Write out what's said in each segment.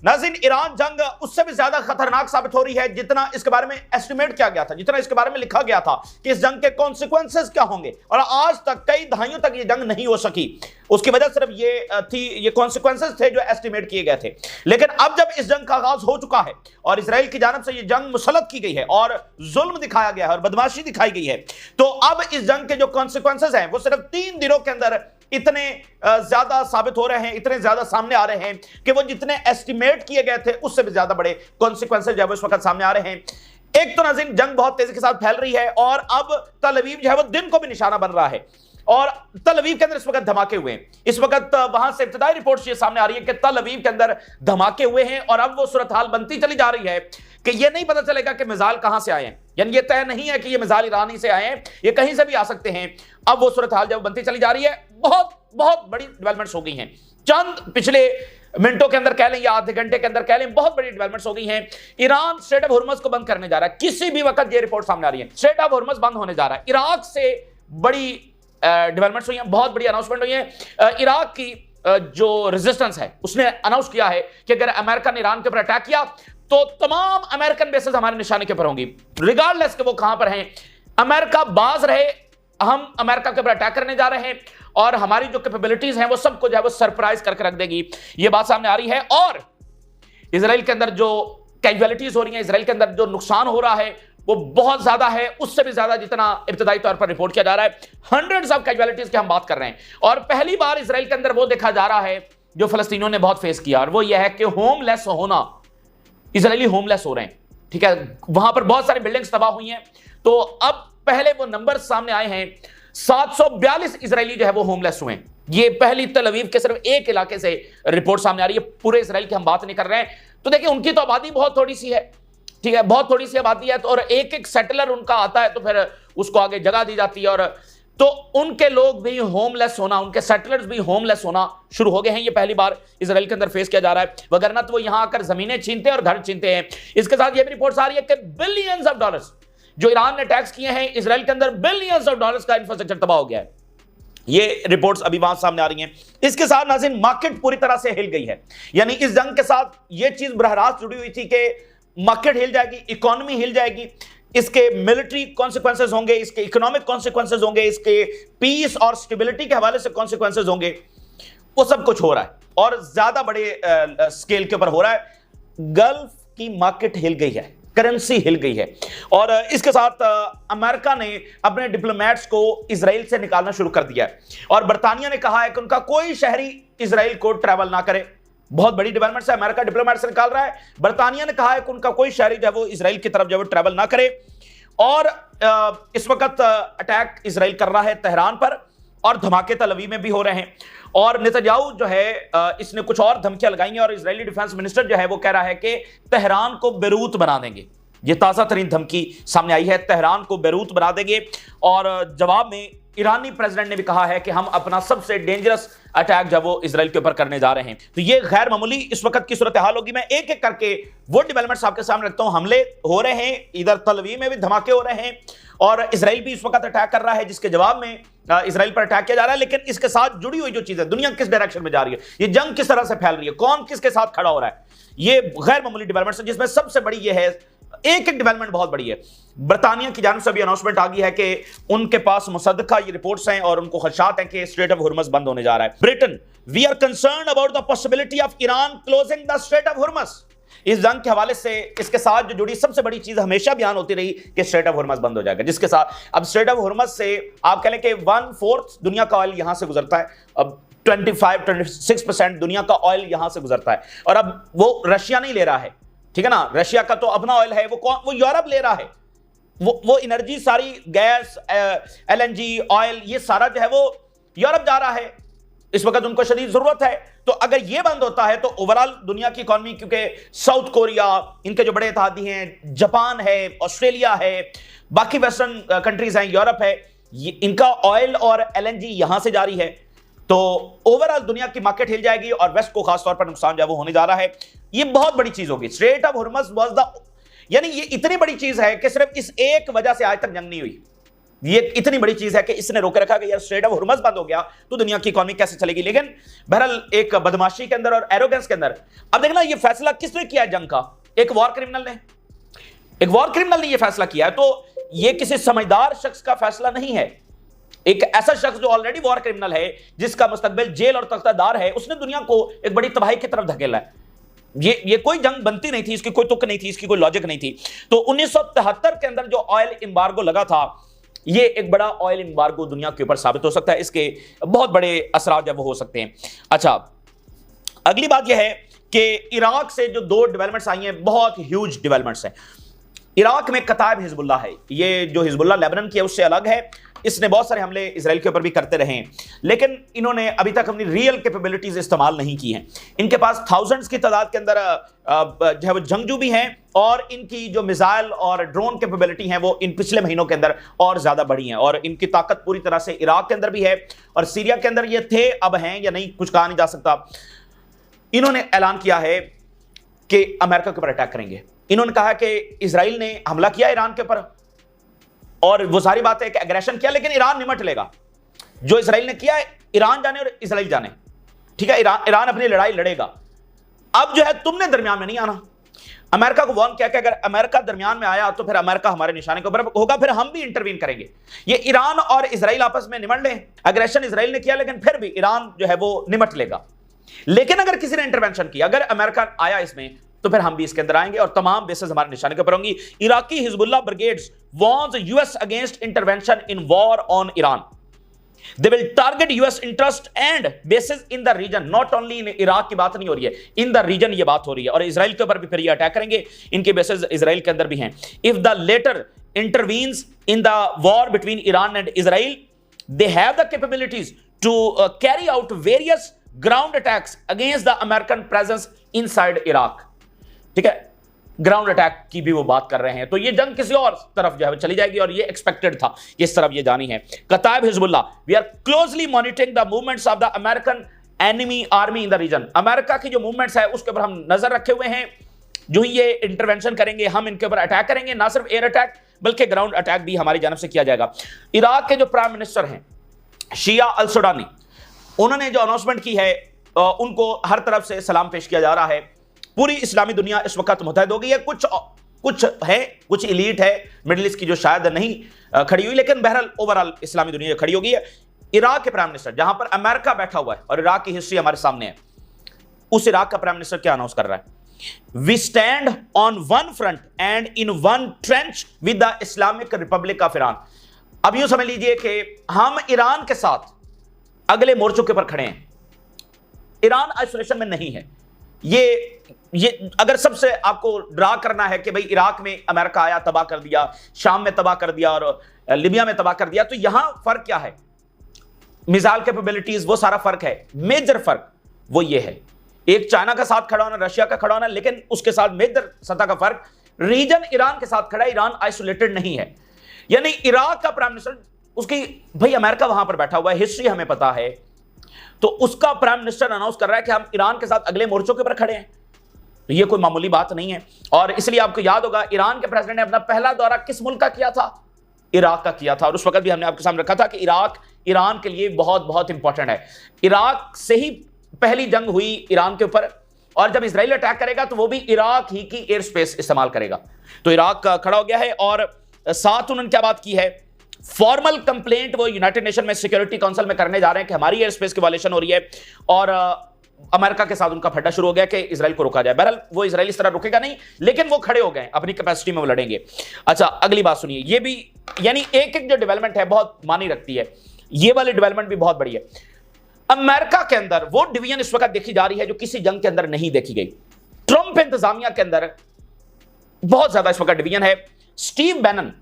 नाज़रीन, ईरान जंग उससे भी ज्यादा खतरनाक साबित हो रही है जितना इसके बारे में एस्टिमेट किया गया था, जितना इसके बारे में लिखा गया था कि इस जंग के कॉन्सिक्वेंसेस क्या होंगे, और आज तक कई दहाइयों तक ये जंग नहीं हो सकी। उसकी वजह सिर्फ ये कॉन्सिक्वेंसेस थे जो एस्टिमेट किए गए थे। लेकिन अब जब इस जंग का आगाज हो चुका है और इजराइल की जानब से ये जंग मुसल्लत की गई है और जुल्म दिखाया गया है और बदमाशी दिखाई गई है, तो अब इस जंग के जो कॉन्सिक्वेंसेस हैं वो सिर्फ 3 दिनों के अंदर इतने ज्यादा साबित हो रहे हैं, इतने ज्यादा सामने आ रहे हैं कि वो जितने एस्टिमेट किए गए थे उससे भी ज्यादा बड़े कॉन्सिक्वेंसेस जो है इस वक्त सामने आ रहे हैं। एक तो नाज़रीन, जंग बहुत तेजी के साथ फैल रही है और अब तल अवीव जो है वो दिन को भी निशाना बन रहा है और तल अवीव के अंदर इस वक्त धमाके हुए हैं। इस वक्त वहां से इब्तिदाई रिपोर्ट ये सामने आ रही है कि तल अवीव के अंदर धमाके हुए हैं और अब वो सूरत हाल बनती चली जा रही है कि ये नहीं पता चलेगा कि मिसाइल कहां से आए हैं, यानी ये तय नहीं है कि ये मिसाइल ईरान ही से आए हैं, ये कहीं से भी आ सकते हैं। अब वो सूरत हाल जब बनती चली जा रही है, बहुत बहुत बड़ी डेवलपमेंट्स हो गई हैं। चंद पिछले मिनटों के अंदर कह लें या आधे घंटे के अंदर कह लें, बहुत बड़ी डेवलपमेंट्स हो गई हैं। ईरान स्ट्रेट ऑफ हॉर्मज़ को बंद करने जा रहा है, किसी भी वक्त ये रिपोर्ट सामने आ रही है, स्ट्रेट ऑफ हॉर्मज़ बंद होने जा रहा है। इराक से बड़ी डेवलपमेंट्स हुई हैं, बहुत बड़ी अनाउंसमेंट हुई है। इराक की जो रेजिस्टेंस है उसने अनाउंस किया है कि अगर अमेरिका ने ईरान के ऊपर अटैक किया तो तमाम अमेरिकन बेसेस हमारे निशाने के ऊपर होंगी, रिगार्डलेस के वो कहां पर हैं। अमेरिका बाज रहे, हम अमेरिका के ऊपर अटैक करने जा रहे हैं और हमारी जो कैपेबिलिटीज हैं वो सबको जो है वो सरप्राइज करके रख देगी, ये बात सामने आ रही है। और इजराइल के अंदर जो कैजुअलिटीज हो रही हैं, इजराइल के अंदर जो नुकसान हो रहा है वो बहुत ज्यादा है, उससे भी ज्यादा जितना इब्तिदाई तौर पर रिपोर्ट किया जा रहा है। हंड्रेड्स ऑफ कैजुअलिटीज की हम बात कर रहे हैं और पहली बार इजराइल के अंदर वो देखा जा रहा है जो फलस्तीनियों ने बहुत फेस किया, और वो यह है कि होमलेस होना, इजरायली होमलेस हो रहे हैं। ठीक है, वहां पर बहुत सारी बिल्डिंग्स तबाह हुई हैं, तो अब पहले वो नंबर सामने आए हैं, 742 इजरायली जो है वो होमलेस हुए हैं। ये पहली तल अवीव के सिर्फ एक इलाके से रिपोर्ट सामने आ रही है, पूरे इजराइल की हम बात नहीं कर रहे हैं। तो देखिए, उनकी तो आबादी बहुत थोड़ी सी है, ठीक है, बहुत थोड़ी सी आबादी है, तो और एक एक सेटलर उनका आता है तो फिर उसको आगे जगह दी जाती है, और तो उनके लोग भी होमलेस होना, उनके सेटलर्स भी होमलेस होना शुरू हो गए हैं। ये पहली बार इजराइल के अंदर फेस किया जा रहा है, वगरना तो वो यहां आकर जमीनें छीनते हैं और घर छीनते हैं। इसके साथ ये भी रिपोर्ट्स आ रही है कि बिलियंस ऑफ डॉलर्स जो ईरान ने टैक्स किए हैं इजराइल के अंदर, बिलियंस ऑफ डॉलर्स का इंफ्रास्ट्रक्चर तबाह हो गया है। ये रिपोर्ट्स अभी वहां सामने आ रही हैं। इसके साथ नाज़रीन, मार्केट पूरी तरह से हिल गई है, यानी इस जंग के साथ ये चीज बरह रास्त जुड़ी हुई थी कि मार्केट हिल जाएगी, इकोनॉमी हिल जाएगी, इसके मिलिट्री कॉन्सिक्वेंसेज होंगे, इसके इकोनॉमिक कॉन्सिक्वेंसेज होंगे, इसके पीस और स्टेबिलिटी के हवाले से कॉन्सिक्वेंसेज होंगे। वो सब कुछ हो रहा है और ज्यादा बड़े स्केल के ऊपर हो रहा है। गल्फ की मार्केट हिल गई है, करेंसी हिल गई है, और इसके साथ अमेरिका ने अपने डिप्लोमेट्स को इजराइल से निकालना शुरू कर दिया है और बरतानिया ने कहा है कि उनका कोई शहरी इजराइल को ट्रैवल ना करे। बहुत बड़ी डेवलपमेंट से अमेरिका डिप्लोमेट से निकाल रहा है। बरतानिया ने कहा है कि उनका कोई शहरी जो है वो इजराइल की तरफ जो है वो ट्रैवल ना करे, और इस वक्त अटैक इजराइल कर रहा है तेहरान पर और धमाके तल अवीव में भी हो रहे हैं। और नेतन्याहू जो है इसने कुछ और धमकियां लगाई हैं और इजरायली डिफेंस मिनिस्टर जो है वो कह रहा है कि तेहरान को बेरूत बना देंगे। ये ताजा तरीन धमकी सामने आई है, तेहरान को बेरूत बना देंगे। और जवाब में ईरानी प्रेसिडेंट ने भी कहा है कि हम अपना सबसे डेंजरस अटैक जब वो इजराइल के ऊपर करने जा रहे हैं। तो ये गैर मामूली इस वक्त की सूरत हाल होगी। मैं एक एक करके वो डेवलपमेंट्स आपके सामने रखता हूं। हमले हो रहे हैं, इधर तल अवीव में भी धमाके हो रहे हैं और इजराइल भी इस वक्त अटैक कर रहा है, जिसके जवाब में इजराइल पर अटैक किया जा रहा है। लेकिन इसके साथ जुड़ी हुई जो चीज है, दुनिया किस डायरेक्शन में जा रही है, ये जंग किस तरह से फैल रही है, कौन किसके साथ खड़ा हो रहा है, ये गैर मामूली डेवलपमेंट्स है, जिसमें सबसे बड़ी ये है, एक एक डेवलपमेंट बहुत बड़ी है। बरतानिया की जानिब से भी अनाउंसमेंट आ गई है कि उनके पास मुसद्दका ये रिपोर्ट्स हैं और उनको खदशात हैं कि स्ट्रेट ऑफ हुर्मस बंद होने जा रहा है। Britain, we are concern about the possibility of Iran closing the strait of Hormuz. इस जंग के हवाले से इसके साथ जो जुड़ी सबसे बड़ी चीज हमेशा बयान होती रही कि स्ट्रेट ऑफ हुर्मस बंद हो जाएगा, जिसके साथ अब स्ट्रेट ऑफ हुर्मस से आप कह लें कि 1/4 दुनिया का ऑयल यहां से गुजरता है। अब 25-26% दुनिया का ऑयल यहां से गुजरता है और अब वो रशिया नहीं ले रहा है, ठीक है ना, रशिया का तो अपना ऑयल है, वो यूरोप ले रहा है। वो एनर्जी सारी, गैस, एलएनजी, ऑयल, ये सारा जो है वो यूरोप जा रहा है, इस वक्त उनको शदीद जरूरत है। तो अगर ये बंद होता है तो ओवरऑल दुनिया की इकोनॉमी, क्योंकि साउथ कोरिया इनके जो बड़े इत्तेहादी हैं, जापान है, ऑस्ट्रेलिया है, बाकी वेस्टर्न कंट्रीज हैं, यूरोप है, इनका ऑयल और एलएनजी यहां से जारी है। तो ओवरऑल दुनिया की मार्केट हिल जाएगी और वेस्ट को खासतौर पर नुकसान जो है वो होने जा रहा है। ये बहुत बड़ी चीज होगी। Straight of Hormuz was the, यानी ये इतनी बड़ी चीज है कि सिर्फ इस एक वजह से आज तक जंग नहीं हुई, ये इतनी बड़ी चीज है कि इसने रोके रखा कि यार स्ट्रेट ऑफ हुर्मुज़ बंद हो गया तो दुनिया की इकोनॉमी कैसे चलेगी। लेकिन बहरहाल एक बदमाशी के अंदर और एरोगेंस के अंदर, अब देखना ये फैसला किसने किया है जंग का? एक वॉर क्रिमिनल ने ये फैसला किया है। तो ये किसी समझदार शख्स का फैसला नहीं है। एक ऐसा शख्स जो ऑलरेडी वॉर क्रिमिनल है, जिसका मुस्तकबिल जेल और तख्तादार है, उसने दुनिया को एक बड़ी तबाही की तरफ धकेला है। ये कोई जंग बनती नहीं थी, इसकी कोई तुक नहीं थी, इसकी कोई लॉजिक नहीं थी। तो 1973 के अंदर जो ऑयल एम्बार्गो लगा था, ये एक बड़ा ऑयल एम्बार्गो दुनिया के ऊपर साबित हो सकता है। इसके बहुत बड़े असरात जब हो सकते हैं। अच्छा, अगली बात यह है कि इराक से जो 2 डेवलपमेंट्स आई हैं, बहुत ह्यूज डेवलपमेंट्स हैं। इराक में कताइब हिजबुल्लाह है। ये जो हिजबुल्लाह लेबनान की है उससे अलग है। इसने बहुत सारे हमले इजराइल के ऊपर भी करते रहे हैं, लेकिन इन्होंने अभी तक अपनी रियल कैपेबिलिटीज इस्तेमाल नहीं की हैं। इनके पास थाउजेंड्स की तादाद के अंदर जो है वो जंगजू भी हैं, और इनकी जो मिसाइल और ड्रोन कैपेबिलिटी है वो इन पिछले महीनों के अंदर और ज्यादा बढ़ी है। और इनकी ताकत पूरी तरह से इराक के अंदर भी है और सीरिया के अंदर ये थे, अब हैं या नहीं कुछ कहा नहीं जा सकता। इन्होंने ऐलान किया है कि अमेरिका के ऊपर अटैक करेंगे। इन्होंने कहा कि इजराइल ने हमला किया ईरान के ऊपर, और वो सारी बात है कि एग्रेशन किया, लेकिन ईरान निमट लेगा। जो इजराइल ने किया है ईरान जाने और इजराइल जाने, ठीक है, ईरान अपनी लड़ाई लड़ेगा। अब जो है तुमने दरमियान में नहीं आना। अमेरिका को वार्न किया कि अगर अमेरिका दरमियान में आया तो फिर अमेरिका हमारे निशाने के ऊपर होगा, फिर हम भी इंटरवीन करेंगे। ये ईरान और इजराइल आपस में निमट लें। एग्रेशन इजराइल ने किया, लेकिन फिर भी ईरान जो है वो निमट लेगा। लेकिन अगर किसी ने इंटरवेंशन किया, अगर अमेरिका आया इसमें, तो फिर हम भी इसके अंदर आएंगे और तमाम बेसेस हमारे निशाने के ऊपर होंगी। Iraqi Hezbollah brigades warns US against intervention in war on Iran. They will target US interest and bases in the region. Not only in Iraq की बात नहीं हो रही है, इन द रीजन ये बात हो रही है। और इजराइल के ऊपर भी फिर ये अटैक करेंगे। इनके बेसेस इजराइल के अंदर भी हैं। If the latter intervenes in the war between Iran and Israel, they have the capabilities to carry out various ground attacks against the American presence inside Iraq. ठीक है, ग्राउंड अटैक की भी वो बात कर रहे हैं। तो ये जंग किसी और तरफ जो है चली जाएगी, और ये एक्सपेक्टेड था, इस तरफ ये जानी है। Kataib Hezbollah, we are closely monitoring the movements of the American enemy army in the region. America की जो मूवमेंट्स है उसके ऊपर हम नजर रखे हुए हैं। जो ही ये इंटरवेंशन करेंगे, हम इनके ऊपर अटैक करेंगे। ना सिर्फ एयर अटैक बल्कि ग्राउंड अटैक भी हमारी जानब से किया जाएगा। इराक के जो प्राइम मिनिस्टर हैं शिया अल सुडानी, उन्होंने जो अनाउंसमेंट की है, उनको हर तरफ से सलाम पेश किया जा रहा है। पूरी इस्लामी दुनिया इस वक्त मुतहद हो गई है। कुछ इलीट है मिडिल ईस्ट की जो शायद नहीं खड़ी हुई, लेकिन बहरहाल ओवरऑल इस्लामी दुनिया खड़ी हो गई है। इराक के प्राइम मिनिस्टर, जहां पर अमेरिका बैठा हुआ है और इराक की हिस्ट्री हमारे सामने है, उस इराक का प्राइम मिनिस्टर क्या अनाउंस कर रहा है? We stand on one front and in one trench with the Islamic Republic of Iran. अब यूं समझ लीजिए कि हम ईरान के साथ अगले मोर्चों के ऊपर खड़े हैं। ईरान आइसोलेशन में नहीं है। ये अगर सबसे आपको ड्रा करना है कि भाई इराक में अमेरिका आया, तबाह कर दिया, शाम में तबाह कर दिया और लिबिया में तबाह कर दिया, तो यहां फर्क क्या है? मिसाइल कैपेबिलिटीज, वो सारा फर्क है। मेजर फर्क वो ये है, एक चाइना का साथ खड़ा होना, रशिया का खड़ा होना, लेकिन उसके साथ मेजर सतह का फर्क, रीजन ईरान के साथ खड़ा है। ईरान आइसोलेटेड नहीं है। यानी इराक का प्राइम मिनिस्टर, उसकी भाई अमेरिका वहां पर बैठा हुआ है, हिस्ट्री हमें पता है, तो उसका प्राइम मिनिस्टर अनाउंस कर रहा है कि हम ईरान के साथ अगले मोर्चों के ऊपर खड़े हैं। तो ये कोई मामूली बात नहीं है। और इसलिए आपको याद होगा ईरान के प्रेसिडेंट ने अपना पहला दौरा किस मुल्क का किया था? इराक का किया था। और उस वक्त भी हमने आपके सामने रखा था कि इराक ईरान के लिए बहुत बहुत इंपॉर्टेंट है। इराक से ही पहली जंग हुई ईरान के ऊपर, और जब इजराइल अटैक करेगा तो वो भी इराक ही की एयर स्पेस इस्तेमाल करेगा। तो इराक खड़ा हो गया है। और साथ उन्होंने क्या बात की है? फॉर्मल कंप्लेंट वो यूनाइटेड नेशन में सिक्योरिटी काउंसिल में करने जा रहे हैं कि हमारी एयर स्पेस की वायलेशन हो रही है, और अमेरिका के साथ उनका फड्डा शुरू हो गया कि इजराइल को रोका जाए। बहरहाल वो इजराइल इस तरह रुकेगा नहीं, लेकिन वो खड़े हो गए, अपनी कैपेसिटी में वो लड़ेंगे। अच्छा, अगली बात सुनिए, ये भी यानी एक एक जो डेवलपमेंट है बहुत मानी रखती है। ये वाली डेवलपमेंट भी बहुत बड़ी है। अमेरिका के अंदर वो डिवीजन इस वक्त देखी जा रही है जो किसी जंग के अंदर नहीं देखी गई। ट्रंप इंतजामिया के अंदर बहुत ज्यादा इस वक्त डिवीजन है। स्टीव बैनन,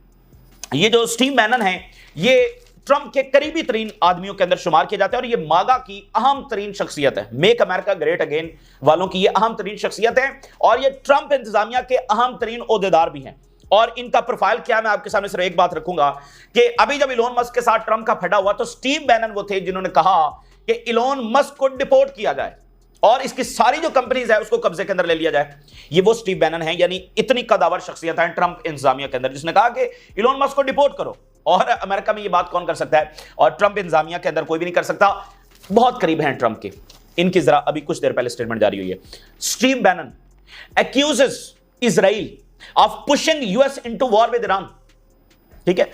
ये जो स्टीव बैनन है, ये ट्रंप के करीबी तरीन आदमियों के अंदर शुमार किए जाते हैं, और ये मागा की अहम तरीन शख्सियत है। मेक अमेरिका ग्रेट अगेन वालों की ये अहम तरीन शख्सियत है, और ये ट्रंप इंतजामिया के अहम तरीन ओहदेदार भी हैं। और इनका प्रोफाइल क्या, मैं आपके सामने सिर्फ एक बात रखूंगा कि अभी जब इलोन मस्क के साथ ट्रंप का फटा हुआ, तो स्टीव बैनन वो थे जिन्होंने कहा कि इलोन मस्क को डिपोर्ट किया जाए और इसकी सारी जो कंपनीज है उसको कब्जे के अंदर ले लिया जाए। ये वो स्टीव बैनन है, यानी इतनी कदावर शख्सियत है ट्रंप इंतजामिया के अंदर, जिसने कहा कि इलोन मस्क को डिपोर्ट करो और अमेरिका में ये बात कौन कर सकता है, और ट्रंप इंतजामिया के अंदर कोई भी नहीं कर सकता। बहुत करीब हैं ट्रंप के। इनकी जरा अभी कुछ देर पहले स्टेटमेंट जारी हुई है। Steve Bannon accuses Israel of pushing US into war with Iran. ठीक है,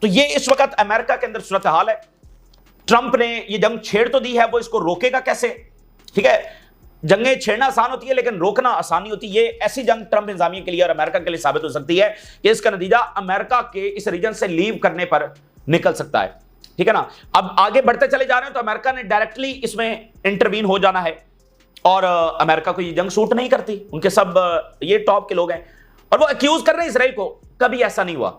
तो ये इस वक्त अमेरिका के अंदर सूरत हाल है। ट्रंप ने ये जंग छेड़ तो दी है, वो इसको रोकेगा कैसे? ठीक है, जंगें छेड़ना आसान होती है लेकिन रोकना आसान नहीं होती। ये ऐसी जंग ट्रंप इंतजामिया के लिए और अमेरिका के लिए साबित हो सकती है कि इसका नतीजा अमेरिका के इस रीजन से लीव करने पर निकल सकता है। ठीक है ना। अब आगे बढ़ते चले जा रहे हैं तो अमेरिका ने डायरेक्टली इसमें इंटरवीन हो जाना है, और अमेरिका को ये जंग सूट नहीं करती। उनके सब ये टॉप के लोग हैं और वो एक्यूज कर रहे हैं इसराइल को। कभी ऐसा नहीं हुआ,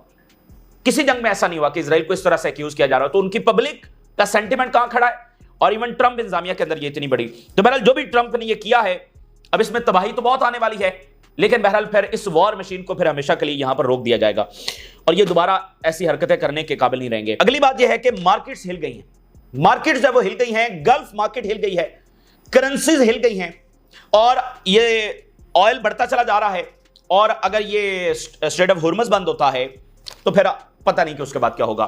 किसी जंग में ऐसा नहीं हुआ कि इसराइल को इस तरह से एक्यूज किया जा रहा हो। तो उनकी पब्लिक का सेंटिमेंट कहां खड़ा है, और इवन ट्रंप इंतजामिया के अंदर ये इतनी बड़ी। तो बहरहाल जो भी ट्रंप ने ये किया है, अब इसमें तबाही तो बहुत आने वाली है, लेकिन बहरहाल फिर इस वॉर मशीन को फिर हमेशा के लिए यहां पर रोक दिया जाएगा और ये दोबारा ऐसी हरकतें करने के काबिल नहीं रहेंगे। अगली बात यह है कि मार्केट्स हिल गई हैं। मार्केट्स जब वो हिल गई हैं, गल्फ मार्केट हिल गई है, करेंसीज हिल गई हैं, और ये ऑयल बढ़ता चला जा रहा है। और अगर ये स्ट्रेट ऑफ हॉर्मज़ बंद होता है तो फिर पता नहीं कि उसके बाद क्या होगा।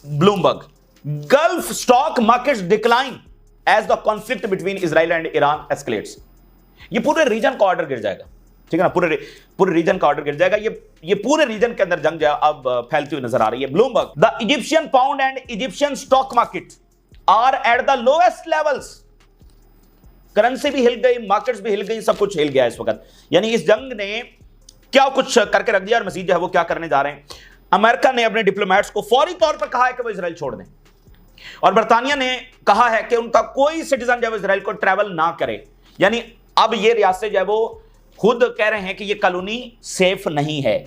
Bloomberg, Gulf stock markets decline as the conflict between Israel and Iran escalates. ये पूरे रीजन का ऑर्डर गिर जाएगा। ठीक है ना, पूरे रीजन का ऑर्डर गिर जाएगा। ये पूरे रीजन के अंदर जंग अब फैलती हुई नजर आ रही है। Bloomberg, the Egyptian pound and Egyptian stock market are at the lowest levels. Currency भी हिल गई, मार्केट्स भी हिल गई, सब कुछ हिल गया इस वक्त। यानी इस जंग ने क्या कुछ करके रख दिया, और मजीद जो है वो क्या करने जा रहे हैं। अमेरिका ने अपने डिप्लोमेट्स को फौरी तौर पर कहा है कि वो इजराइल छोड़ दें, और बरतानिया ने कहा है कि उनका कोई सिटीजन जो है इजराइल को ट्रैवल ना करे। यानी अब ये रियासतें जो है वो खुद कह रहे हैं कि ये कॉलोनी सेफ नहीं है।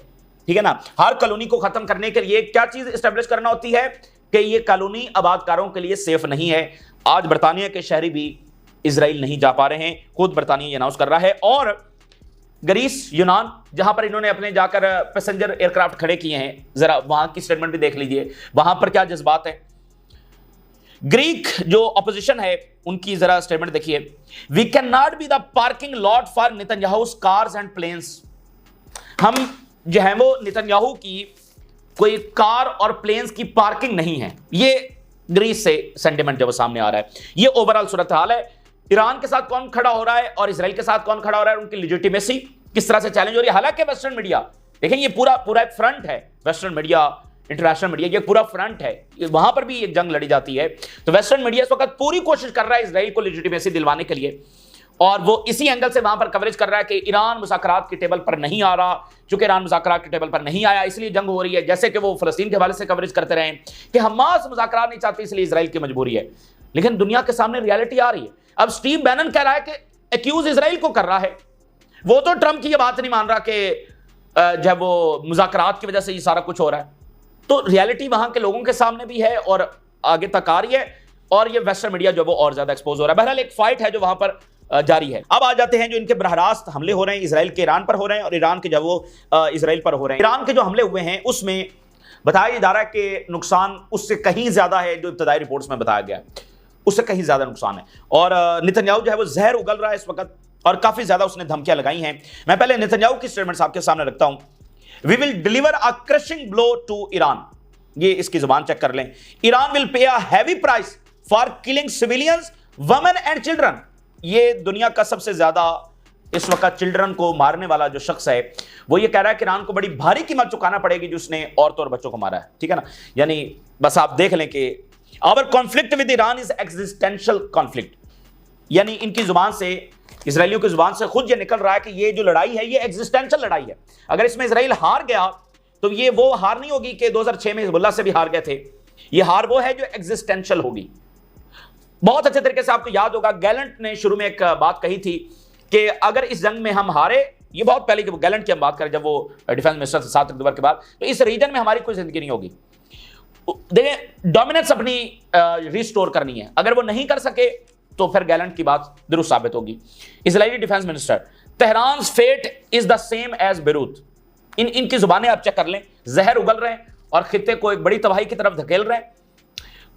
ठीक है ना, हर कॉलोनी को खत्म करने के लिए क्या चीज एस्टेब्लिश करना होती है कि ये कॉलोनी आबादकारों के लिए सेफ नहीं है। आज बरतानिया के शहरी भी इजराइल नहीं जा पा रहे हैं, खुद बरतानिया ये अनाउंस कर रहा है। और ग्रीस, यूनान, जहां पर इन्होंने अपने जाकर पैसेंजर एयरक्राफ्ट खड़े किए हैं, जरा वहां की स्टेटमेंट भी देख लीजिए, वहां पर क्या जज्बात है। ग्रीक जो अपोजिशन है उनकी जरा स्टेटमेंट देखिए। We can not be the parking lot for Netanyahu cars and planes. हम जो है वो नेतन्याहू की कोई कार और प्लेन्स की पार्किंग नहीं है। ये ग्रीस से सेंटिमेंट जब सामने आ रहा है। ये ओवरऑल सूरत हाल है। ईरान के साथ कौन खड़ा हो रहा है और इसराइल के साथ कौन खड़ा हो रहा है, उनकी लेजिटिमेसी किस तरह से चैलेंज हो रही है। हालांकि वेस्टर्न मीडिया, देखें ये पूरा एक फ्रंट है, वेस्टर्न मीडिया, इंटरनेशनल मीडिया, ये पूरा फ्रंट है, वहां पर भी एक जंग लड़ी जाती है। तो वेस्टर्न मीडिया इस वक्त पूरी कोशिश कर रहा है इसराइल को लेजिटिमेसी दिलवाने के लिए, और वो इसी एंगल से वहां पर कवरेज कर रहा है कि ईरान मुज़ाकरात की टेबल पर नहीं आ रहा। चूंकि ईरान मुज़ाकरात की टेबल पर नहीं आया इसलिए जंग हो रही है। जैसे कि वो फलस्तीन के हवाले से कवरेज करते रहे कि हमास मुज़ाकरात नहीं चाहती इसलिए इसराइल की मजबूरी है। लेकिन दुनिया के सामने रियलिटी आ रही है। अब स्टीव बैनन कह रहा है कि एक्यूज इसराइल को कर रहा है। वो तो ट्रंप की ये बात नहीं मान रहा कि जब वो मुज़ाकरात की वजह से ये सारा कुछ हो रहा है। तो रियलिटी वहां के लोगों के सामने भी है और आगे तक आ रही है, और ये वेस्टर्न मीडिया जो वो और ज्यादा एक्सपोज हो रहा है। बहरहाल एक फाइट है जो वहां पर जारी है। अब आ जाते हैं जो इनके बरहरास्त हमले हो रहे हैं, इसराइल के ईरान पर हो रहे हैं और ईरान के जब वो इसराइल पर हो रहे हैं। ईरान के जो हमले हुए हैं उसमें बताया जा रहा है कि नुकसान उससे कहीं ज्यादा है जो इब्तदाई रिपोर्ट्स में बताया गया है, उससे कहीं ज्यादा नुकसान है। और नेतन्याहू जो है वो जहर उगल रहा है इस वक्त, और काफी ज्यादा उसने धमकियां लगाई हैं। मैं पहले नेतन्याहू की स्टेटमेंट आपके सामने रखता हूं। We will deliver a crushing blow to Iran. ये इसकी जुबान चेक कर लें। Iran will pay a heavy price for killing civilians, women and children. ये दुनिया का सबसे ज्यादा इस वक्त चिल्ड्रन को मारने वाला जो शख्स है वो ये कह रहा है कि ईरान को बड़ी भारी कीमत चुकाना पड़ेगी जो उसने औरतों और बच्चों को मारा है। ठीक है ना, यानी बस आप देख लें कि our conflict with Iran is existential conflict. यानी इनकी जुबान से, इसराइलियों की जुबान से खुद ये निकल रहा है कि ये जो लड़ाई है ये एग्जिस्टेंशियल लड़ाई है। अगर इसमें इसराइल हार गया तो ये वो हार नहीं होगी कि 2006 में हिजबुल्लाह से भी हार गए थे। ये हार वो है जो एग्जिस्टेंशियल होगी। बहुत अच्छे तरीके से आपको याद होगा गैलेंट ने शुरू में एक बात कही थी कि अगर इस जंग में हम हारे, ये बहुत पहले जब गैलेंट की हम बात करें जब वो डिफेंस मिनिस्टर से 7 अक्टूबर के बाद, तो इस रीजन में हमारी कोई जिंदगी नहीं होगी। देखें डोमिनेंस अपनी रिस्टोर करनी है, अगर वो नहीं कर सके तो फिर गैलेंट की बात दुरुस्त साबित होगी। Israeli defence minister, Tehran's fate is the same as Beirut. इनकी जुबानें आप चेक कर लें, जहर उगल रहे हैं और खित्ते को एक बड़ी तबाही की तरफ धकेल रहे हैं।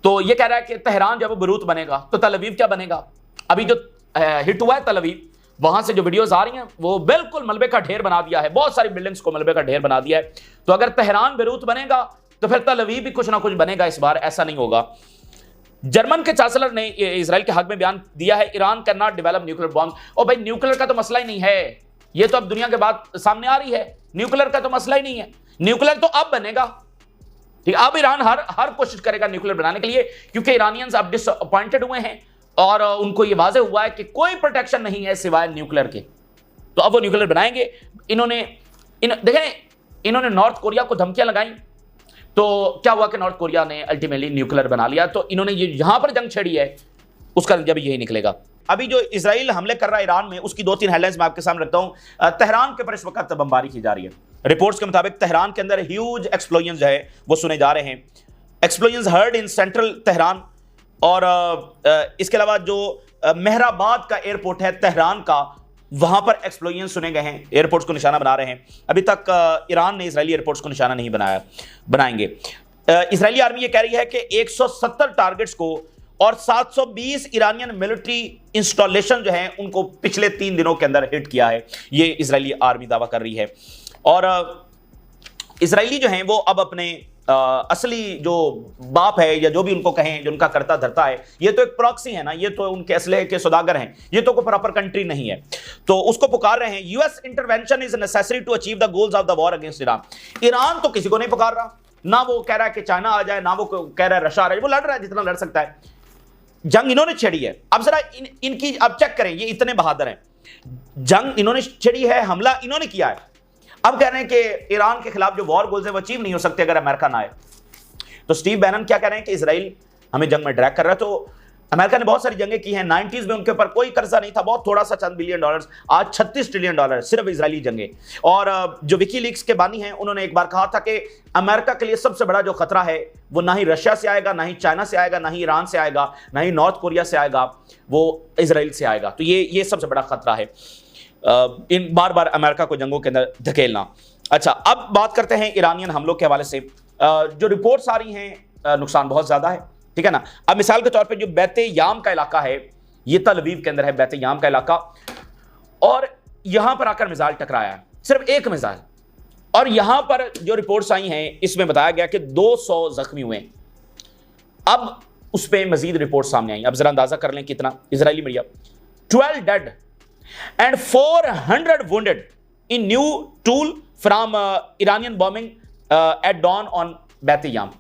तो ये कह रहा है कि तेहरान जब बेरूत बनेगा तो तल अवीव क्या बनेगा। अभी जो हिट हुआ है तल अवीव, वहां से जो वीडियोस आ रही हैं वो बिल्कुल मलबे का ढेर बना दिया है, बहुत सारी बिल्डिंग्स को मलबे का ढेर बना दिया है। तो अगर तेहरान बेरूत बनेगा तो फिर तल अवीव भी कुछ ना कुछ बनेगा इस बार, ऐसा नहीं होगा। जर्मन के चांसलर ने इजराइल के हक में बयान दिया है, Iran can not develop nuclear bomb. और भाई न्यूक्लियर का तो मसला ही नहीं है, ये तो अब दुनिया के बाद सामने आ रही है, न्यूक्लियर का तो मसला ही नहीं है। न्यूक्लियर तो अब बनेगा, ठीक, अब ईरान हर कोशिश करेगा न्यूक्लियर बनाने के लिए, क्योंकि ईरानियंस अब डिसअपॉइंटेड हुए हैं और उनको यह वाजे हुआ है कि कोई प्रोटेक्शन नहीं है सिवाय न्यूक्लियर के, तो अब वो न्यूक्लियर बनाएंगे। देखें, इन्होंने नॉर्थ कोरिया को धमकियां लगाई, तो क्या हुआ कि नॉर्थ कोरिया ने अल्टीमेटली न्यूक्लियर बना लिया। तो इन्होंने ये यहां पर जंग छेड़ी है, उसका नतीजा भी यही निकलेगा। अभी जो इजराइल हमले कर रहा है ईरान में, उसकी 2-3 हेडलाइंस मैं आपके सामने रखता हूं। तेहरान के ऊपर इस वक्त बमबारी की जा रही है। रिपोर्ट्स के मुताबिक तेहरान के अंदर ह्यूज एक्सप्लोजन जो है वो सुने जा रहे हैं। Explosion heard in central Tehran, और इसके अलावा जो मेहराबाद का एयरपोर्ट है तेहरान का, वहां पर एक्सप्लोजन सुने गए हैं, एयरपोर्ट्स को निशाना बना रहे हैं। अभी तक ईरान ने इजरायली एयरपोर्ट्स को निशाना नहीं बनाएंगे। इजरायली आर्मी ये कह रही है कि 170 टारगेट्स को और 720 ईरानियन मिलिट्री इंस्टॉलेशन जो है उनको पिछले 3 दिनों के अंदर हिट किया है, ये इजरायली आर्मी दावा कर रही है। और इजरायली जो हैं वो अब अपने असली जो बाप है या जो भी उनको कहें, जो उनका करता धरता है, ये तो एक प्रॉक्सी है ना, ये तो उनके असले के सौदागर हैं, ये तो कोई प्रॉपर कंट्री नहीं है, तो उसको पुकार रहे हैं। US intervention is necessary to achieve the goals of the war against Iran. Iran तो किसी को नहीं पुकार रहा, ना वो कह रहा है कि चाइना आ जाए, ना वो कह रहा है रशिया आ जाए, वो लड़ रहा है जितना लड़ सकता है। जंग इन्होंने छेड़ी है। अब जरा इनकी अब चेक करें, ये इतने बहादुर हैं, जंग इन्होंने छेड़ी है, हमला इन्होंने किया है। अब कह रहे हैं कि ईरान के खिलाफ जो वॉर गोल्स है वो अचीव नहीं हो सकते अगर अमेरिका ना आए। तो स्टीव बैनन क्या कह रहे हैं कि इजराइल हमें जंग में ड्रैग कर रहा है। तो अमेरिका ने बहुत सारी जंगें की हैं, 90s में उनके ऊपर कोई कर्जा नहीं था, बहुत थोड़ा सा चंद बिलियन डॉलर्स, आज $36 ट्रिलियन सिर्फ इजरायली जंगें। और जो विकीलीक्स के बानी हैं, उन्होंने एक बार कहा था कि अमेरिका के लिए सबसे बड़ा जो खतरा है वो ना ही रशिया से आएगा, ना ही चाइना से आएगा, ना ही ईरान से आएगा, ना ही नॉर्थ कोरिया से आएगा, वो इजराइल से आएगा। तो ये सबसे बड़ा खतरा है, इन बार बार अमेरिका को जंगों के अंदर धकेलना। अच्छा, अब बात करते हैं ईरानियन हमलों के हवाले से। जो रिपोर्ट्स आ रही हैं, नुकसान बहुत ज्यादा है, ठीक है ना। अब मिसाल के तौर पे जो बैते याम का इलाका है, ये तल अवीव के अंदर है बैते याम का इलाका, और यहां पर आकर मिसाइल टकराया है, सिर्फ एक मिसाइल, और यहां पर जो रिपोर्ट्स आई हैं इसमें बताया गया कि 200 जख्मी हुए। अब उस पर मजीद रिपोर्ट सामने आई। अब जरा अंदाजा कर लें कितना। Israeli media 12 dead and 400 wounded in new toll from Iranian bombing at dawn on Bat Yam.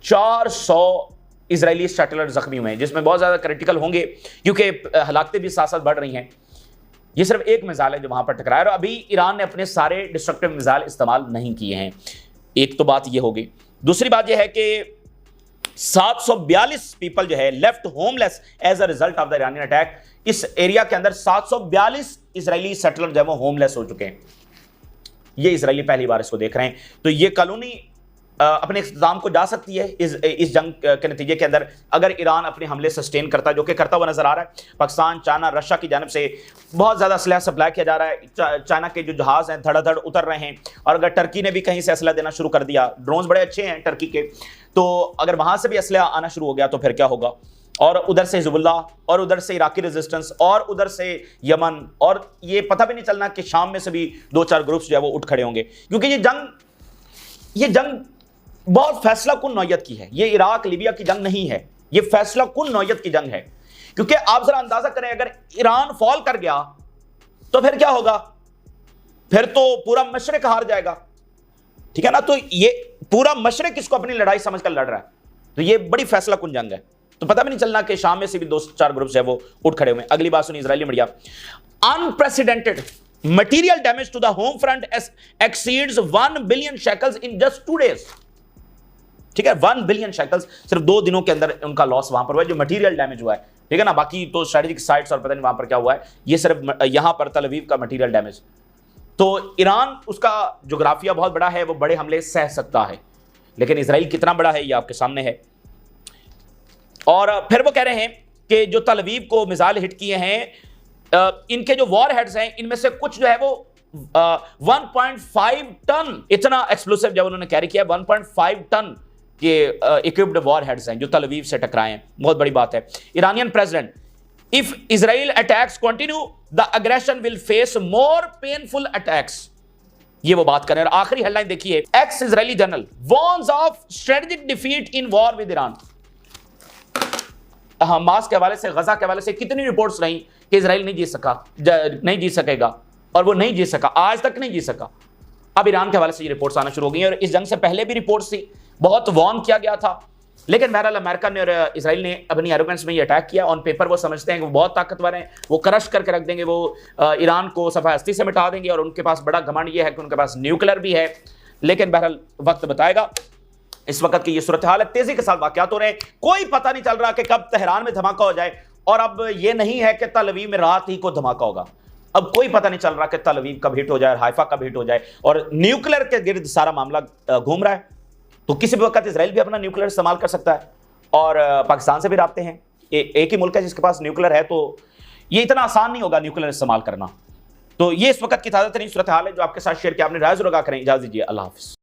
400 Israeli settler जख्मी हुए हैं, जिसमें बहुत ज्यादा क्रिटिकल होंगे क्योंकि हलाकतें भी साथ साथ बढ़ रही हैं। ये सिर्फ एक मिसाइल है जो वहां पर टकराया, और अभी ईरान ने अपने सारे डिस्ट्रक्टिव मिसाइल इस्तेमाल नहीं किए हैं। एक तो बात ये होगी। दूसरी बात यह है कि 742 पीपल जो है left homeless as a result of the Iranian attack. इस एरिया के अंदर 742 इजरायली सेटलर जो है वो होमलेस हो चुके हैं। ये इजरायली पहली बार इसको देख रहे हैं। तो ये कॉलोनी अपने इख्तिताम को जा सकती है इस जंग के नतीजे के अंदर, अगर ईरान अपने हमले सस्टेन करता है, जो कि करता हुआ नजर आ रहा है। पाकिस्तान, चाइना, रशिया की जानिब से बहुत ज़्यादा असलहा सप्लाई किया जा रहा है। चाइना के जो जहाज़ हैं धड़ाधड़ उतर रहे हैं, और अगर टर्की ने भी कहीं से असलहा देना शुरू कर दिया, ड्रोन्स बड़े अच्छे हैं टर्की के, तो अगर वहाँ से भी असलहा आना शुरू हो गया तो फिर क्या होगा। और उधर से हिजबुल्लाह, और उधर से इराकी रेजिस्टेंस, और उधर से यमन, और ये पता भी नहीं चलना कि शाम में से भी 2-4 ग्रुप्स जो है वो उठ खड़े होंगे, क्योंकि ये जंग बहुत फैसला कुन नौयत की है। ये इराक लीबिया की जंग नहीं है, ये फैसला कुन नौयत की जंग है। क्योंकि आप जरा अंदाजा करें, अगर ईरान फॉल कर गया तो फिर क्या होगा, फिर तो पूरा मशरिक हार जाएगा, ठीक है ना। तो ये पूरा मशरिक इसको अपनी लड़ाई समझकर लड़ रहा है, तो ये बड़ी फैसला कुन जंग है। तो पता भी नहीं चलना कि शाम में से भी 2-4 ग्रुप्स है वो उठ खड़े हुए। अगली बात सुनिए Israeli media, unprecedented material damage to the home front exceeds 1 billion shekels in just 2 days. ठीक है, 1 बिलियन शेकल्स सिर्फ 2 दिनों के अंदर उनका लॉस वहां पर हुआ है, जो मटेरियल डैमेज हुआ है, ठीक है ना। बाकी तो स्ट्रेटेजिक साइट्स और पता नहीं वहां पर क्या हुआ है, ये सिर्फ यहां पर तल अवीव का मटेरियल डैमेज। तो ईरान, उसका जोग्राफिया बहुत बड़ा है, वो बड़े हमले सह सकता है, लेकिन इजराइल कितना बड़ा है ये आपके सामने है। और फिर वो कह रहे हैं कि जो तल अवीव को मिसाइल हिट किए हैं, इनके जो वॉर हेड्स हैं, इनमें से कुछ जो है वो 1.5 टन इतना एक्सप्लोसिव जब उन्होंने कैरी किया, 1.5 टन के इक्विप्ड वॉर हेड्स हैं जो तल अवीव से टकराए हैं। बहुत बड़ी बात है। Iranian president, if Israel attacks continue the aggression will face more painful attacks. ये वो बात करें। और आखिरी हेडलाइन देखिए, x Israeli general warns of strategic defeat in war with Iran. Hamas के हवाले से, गजा के हवाले से कितनी रिपोर्ट्स रही कि इजराइल नहीं जीत सकेगा, और वो नहीं जीत सका, आज तक नहीं जीत सका। अब ईरान के हवाले से ये रिपोर्ट्स आना शुरू हो गई हैं, और इस जंग से पहले भी रिपोर्ट्स थी, बहुत वार्न किया गया था, लेकिन बहरहाल अमेरिका ने और इजराइल ने अपनी एरोगेंस में ये अटैक किया। ऑन पेपर वो समझते हैं कि वो बहुत ताकतवर हैं, वो क्रश करके रख देंगे, वो ईरान को सफा हस्ती से मिटा देंगे, और उनके पास बड़ा घमंड ये है कि उनके पास न्यूक्लियर भी है। लेकिन बहरहाल वक्त बताएगा। इस वक्त की ये सूरत हाल है, तेजी के साथ वाकयात हो रहे हैं, कोई पता नहीं चल रहा कि कब तेहरान में धमाका हो जाए, और अब ये नहीं है कि तल अवीव में रात ही को धमाका होगा। अब कोई पता नहीं चल रहा कि तल अवीव कब हिट हो जाए, हाइफा कब हिट हो जाए, और न्यूक्लियर के गिर्द सारा मामला घूम रहा है। तो किसी भी वक्त इजराइल भी अपना न्यूक्लियर इस्तेमाल कर सकता है, और पाकिस्तान से भी राब्ते हैं। एक ही मुल्क है जिसके पास न्यूक्लियर है, तो ये इतना आसान नहीं होगा न्यूक्लियर इस्तेमाल करना। तो ये इस वक्त की ताज़ा तरीन सूरत हाल है जो आपके साथ शेयर किया। आपने राय ज़रूर करें। इजाज़त दीजिए, अल्लाह हाफ़िज़।